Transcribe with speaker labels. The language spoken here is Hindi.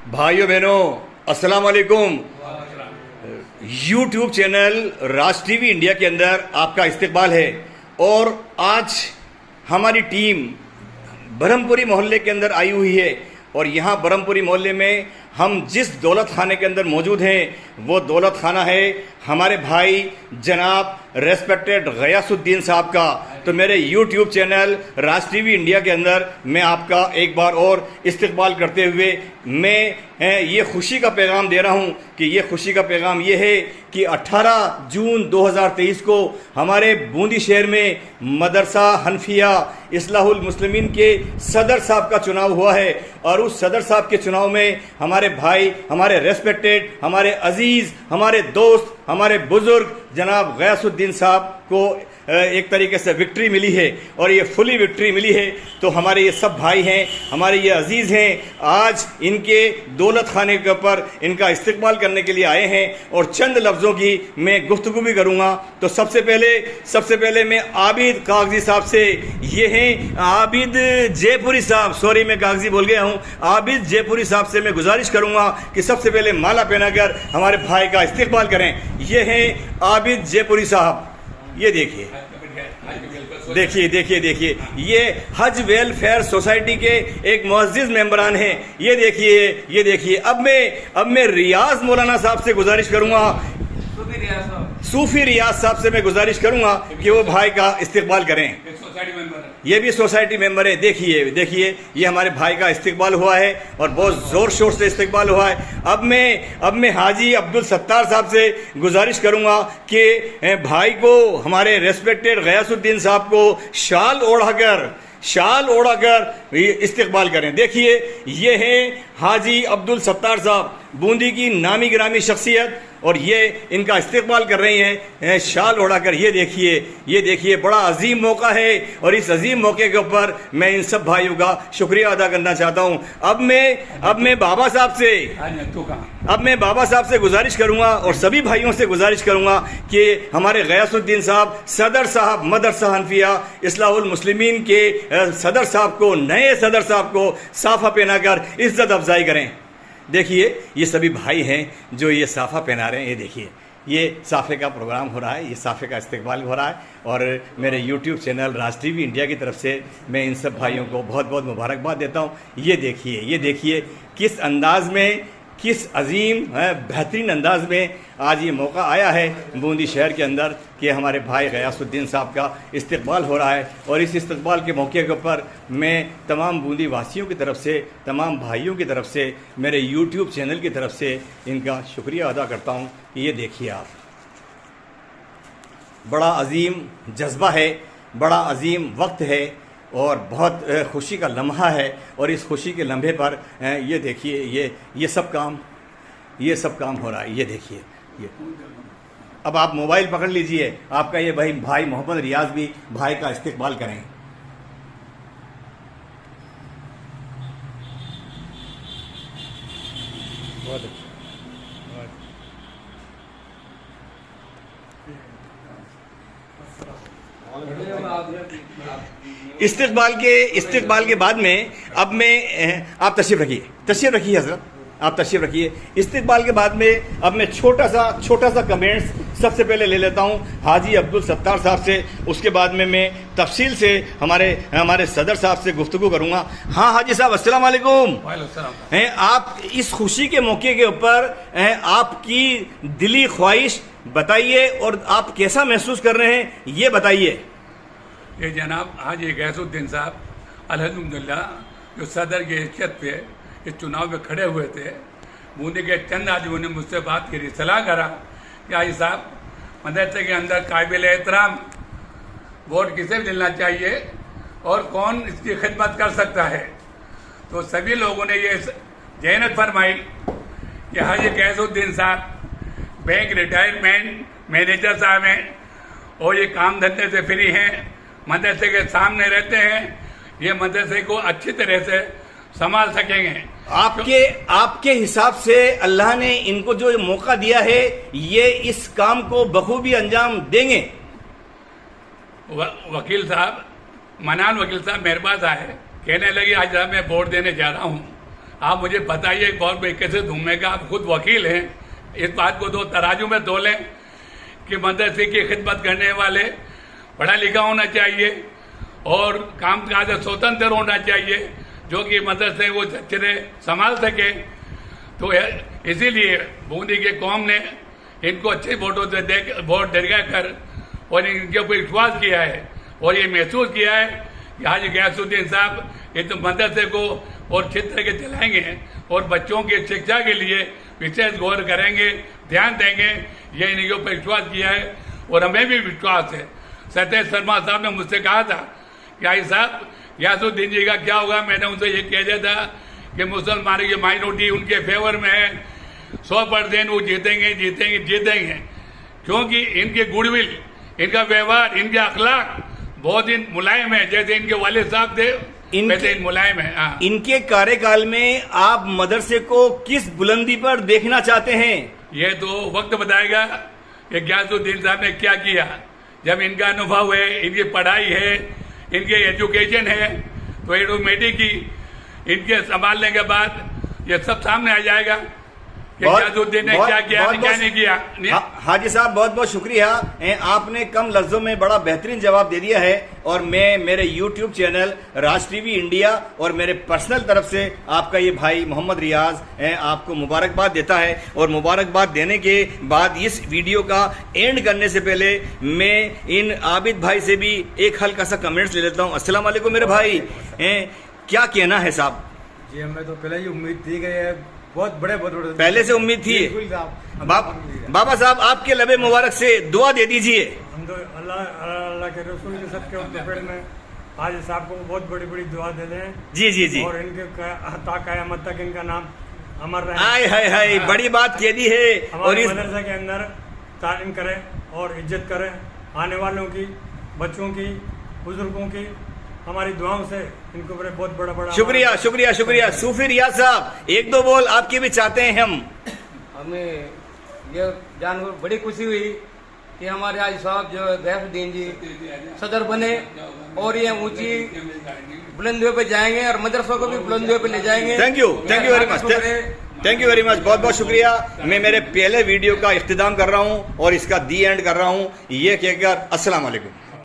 Speaker 1: भाइयों बहनों, अस्सलाम वालेकुम। यूट्यूब चैनल राज टीवी इंडिया के अंदर आपका इस्तकबाल है। और आज हमारी टीम ब्रह्मपुरी मोहल्ले के अंदर आई हुई है और यहाँ ब्रह्मपुरी मोहल्ले में हम जिस दौलत खाने के अंदर मौजूद हैं वो दौलत खाना है हमारे भाई जनाब रेस्पेक्टेड गयासुद्दीन साहब का। तो मेरे YouTube चैनल राज टीवी इंडिया के अंदर मैं आपका एक बार और इस्तकबाल करते हुए मैं ये खुशी का पैगाम दे रहा हूँ कि ये खुशी का पैगाम ये है कि 18 जून 2023 को हमारे बूंदी शहर में मदरसा हनफिया इस्लाहुल मुस्लिमीन के सदर साहब का चुनाव हुआ है। और उस सदर साहब के चुनाव में हमारे भाई, हमारे रेस्पेक्टेड, हमारे अजीज़, हमारे दोस्त, हमारे बुजुर्ग जनाब गयासुद्दीन साहब को एक तरीके से विक्ट्री मिली है और ये फुली विक्ट्री मिली है। तो हमारे ये सब भाई हैं, हमारे ये अजीज़ हैं, आज इनके दौलत खाने के ऊपर इनका इस्तकबाल करने के लिए आए हैं और चंद लफ्ज़ों की मैं गुफ्तगू भी करूँगा। तो सबसे पहले मैं आबिद कागजी साहब से, ये हैं आबिद जयपुरी साहब, सॉरी मैं कागजी बोल गया हूँ, आबिद जयपुरी साहब से मैं गुजारिश करूँगा कि सबसे पहले माला पहनाकर हमारे भाई का इस्तकबाल करें। ये हैं आबिद जयपुरी साहब, ये देखिए ये हज वेलफेयर सोसाइटी के एक मुअज़्ज़िज़ मेंबरान हैं। ये देखिए अब मैं रियाज मौलाना साहब से गुजारिश करूंगा, सूफी रियाज साहब से मैं गुजारिश करूंगा कि वो भाई का इस्तकबाल करें। ये भी सोसाइटी मेंबर है। देखिए ये हमारे भाई का इस्तकबाल हुआ है और बहुत ज़ोर शोर से इस्तकबाल हुआ है। अब मैं हाजी अब्दुल सत्तार साहब से गुजारिश करूंगा कि भाई को, हमारे रेस्पेक्टेड गयासुद्दीन साहब को शाल ओढ़ाकर इस्तकबाल करें। देखिए ये हैं हाजी अब्दुल सत्तार साहब, बूंदी की नामी गिरामी शख्सियत, और ये इनका इस्तकबाल कर रही हैं शाल ओढ़ाकर। ये देखिए बड़ा अजीम मौका है और इस अजीम मौके के ऊपर मैं इन सब भाइयों का शुक्रिया अदा करना चाहता हूँ। अब मैं बाबा साहब से गुजारिश करूँगा और सभी भाइयों से गुजारिश करूँगा कि हमारे गयासुद्दीन साहब, सदर साहब मदरसा हनफिया इस्लाहुल मुस्लिमीन के सदर साहब को, नए सदर साहब को साफा पहनाकर इज्जत अफजाई करें। देखिए ये सभी भाई हैं जो ये साफ़ा पहना रहे हैं। ये देखिए ये साफ़े का प्रोग्राम हो रहा है, ये साफ़े का इस्तकबाल हो रहा है और मेरे YouTube चैनल राज टीवी इंडिया की तरफ से मैं इन सब भाइयों को बहुत बहुत मुबारकबाद देता हूँ। ये देखिए किस अंदाज़ में, किस अजीम बेहतरीन अंदाज में आज ये मौका आया है बूंदी शहर के अंदर कि हमारे भाई गयासुद्दीन साहब का इस्तकबाल हो रहा है। और इस इस्तकबाल के मौके के ऊपर मैं तमाम बूंदी वासियों की तरफ से, तमाम भाइयों की तरफ से, मेरे YouTube चैनल की तरफ से इनका शुक्रिया अदा करता हूँ कि ये देखिए आप, बड़ा अजीम जज्बा है, बड़ा अजीम वक्त है और बहुत खुशी का लम्हा है। और इस खुशी के लम्हे पर ये देखिए ये सब काम हो रहा है। ये देखिए ये, अब आप मोबाइल पकड़ लीजिए, आपका ये भाई मोहम्मद रियाज भी भाई का इस्तकबाल करें। बहुत अच्छा। इस्तकबाल के बाद में अब मैं, आप तशरीफ रखिए हजरत, आप तशरीफ रखिए। इस्तकबाल के बाद में अब मैं छोटा सा कमेंट्स सबसे पहले ले लेता हूँ हाजी अब्दुल सत्तार साहब से, उसके बाद में मैं तफसील से हमारे सदर साहब से गुफ्तगू करूँगा। हाँ हाजी साहब, अस्सलाम वालेकुम। आप इस खुशी के मौके के ऊपर आपकी दिली ख्वाहिश बताइए और आप कैसा महसूस कर रहे हैं ये बताइए।
Speaker 2: ये जनाब हाजी गयासुद्दीन साहब अल्हम्दुलिल्लाह जो सदर की हैसियत पे इस चुनाव में खड़े हुए थे, बूंदी के चंद आदमियों ने मुझसे बात करी, सलाह करा कि हाजी साहब मदरसे के अंदर काबिल एहतराम वोट किसे मिलना चाहिए और कौन इसकी खिदमत कर सकता है। तो सभी लोगों ने ये जहनत फरमाई कि हाजी गयासुद्दीन साहब बैंक रिटायरमेंट मैनेजर साहब हैं और ये काम धंधे से फ्री हैं, मदरसे के सामने रहते हैं, ये मदरसे को अच्छी तरह से संभाल सकेंगे।
Speaker 1: आपके हिसाब से अल्लाह ने इनको जो मौका दिया है ये इस काम को बखूबी अंजाम देंगे?
Speaker 2: वकील साहब, मनान वकील साहब मेरे पास आए, कहने लगे आज साहब मैं वोट देने जा रहा हूँ, आप मुझे बताइए बहुत कैसे दूंगा का, आप खुद वकील हैं, इस बात को दो तराजू में तोलें कि मदरसे की खिदमत करने वाले पढ़ा लिखा होना चाहिए और काम काज स्वतंत्र होना चाहिए, जो कि मदरसे वो अच्छे से संभाल सके। तो इसीलिए बूंदी के कौम ने इनको अच्छे वोटों से वोट दिलकर और इनके ऊपर विश्वास किया है और ये महसूस किया है कि हाजी गयासुद्दीन साहब ये तो मदरसे को और क्षेत्र के चलाएंगे और बच्चों की शिक्षा के लिए विशेष गौर करेंगे, ध्यान देंगे, ये इनके ऊपर विश्वास किया है और हमें भी विश्वास है। सतेज शर्मा साहब ने मुझसे कहा था कि आई साहब गयासुद्दीन जी का क्या होगा, मैंने उनसे ये कह दिया था कि मुसलमानों की माइनॉरिटी उनके फेवर में है, 100% वो जीतेंगे, क्योंकि इनके गुडविल, इनका व्यवहार, इनके अखलाक बहुत ही मुलायम है, जैसे इनके वालिद साहब थे वैसे मुलायम है। हाँ।
Speaker 1: इनके कार्यकाल में आप मदरसे को किस बुलंदी पर देखना चाहते हैं?
Speaker 2: ये तो वक्त बताएगा कि गयासुद्दीन साहब ने क्या किया। जब इनका अनुभव है, इनकी पढ़ाई है, इनके एजुकेशन है, तो ऑटोमेटिक ही इनके संभालने के बाद ये सब सामने आ जाएगा कि गयासुद्दीन ने क्या किया, क्या नहीं किया।
Speaker 1: हाजी साहब बहुत बहुत शुक्रिया, आपने कम लफ्जों में बड़ा बेहतरीन जवाब दे दिया है और मैं मेरे YouTube चैनल राज टीवी इंडिया और मेरे पर्सनल तरफ से आपका ये भाई मोहम्मद रियाज आपको मुबारकबाद देता है। और मुबारकबाद देने के बाद इस वीडियो का एंड करने से पहले मैं इन आबिद भाई से भी एक हल्का सा कमेंट्स ले लेता हूँ। अस्सलाम वालेकुम मेरे भाई, क्या कहना है साहब?
Speaker 3: जी हमें तो पहले ही उम्मीद थी कि ये बहुत बड़े
Speaker 1: पहले से उम्मीद थी। बाबा साहब आपके लबे मुबारक से दुआ दे दीजिए।
Speaker 3: हम तो अल्लाह के रसूल के सबके पेड़ में आज साहब को बहुत बड़ी बड़ी दुआ दे दें।
Speaker 1: जी जी जी।
Speaker 3: और इनके क़यामत तक इनका नाम अमर रहे।
Speaker 1: हाय हाय हाय, बड़ी बात कह दी है। और इस
Speaker 3: मदरसे के अंदर तालीम करें और इज्जत करें, आने वालों की, बच्चों की, बुजुर्गों की, हमारी दुआओं से इनको बहुत बड़ा
Speaker 1: शुक्रिया शुक्रिया शुक्रिया। सूफी रियाज साहब एक दो बोल आपके भी चाहते हैं हम।
Speaker 4: हमें ये जानकर बड़ी खुशी हुई कि हमारे आज साहब जो गयासुद्दीन जी सदर बने और ये ऊंची बुलंदियों पे जाएंगे और मदरसों को भी बुलंदियों पे ले जाएंगे।
Speaker 1: Thank you very much, thank you very much, बहुत बहुत शुक्रिया। मैं मेरे पहले वीडियो का इख्तिताम कर रहा हूँ और इसका दी एंड कर रहा हूँ ये कहकर अस्सलाम वालेकुम।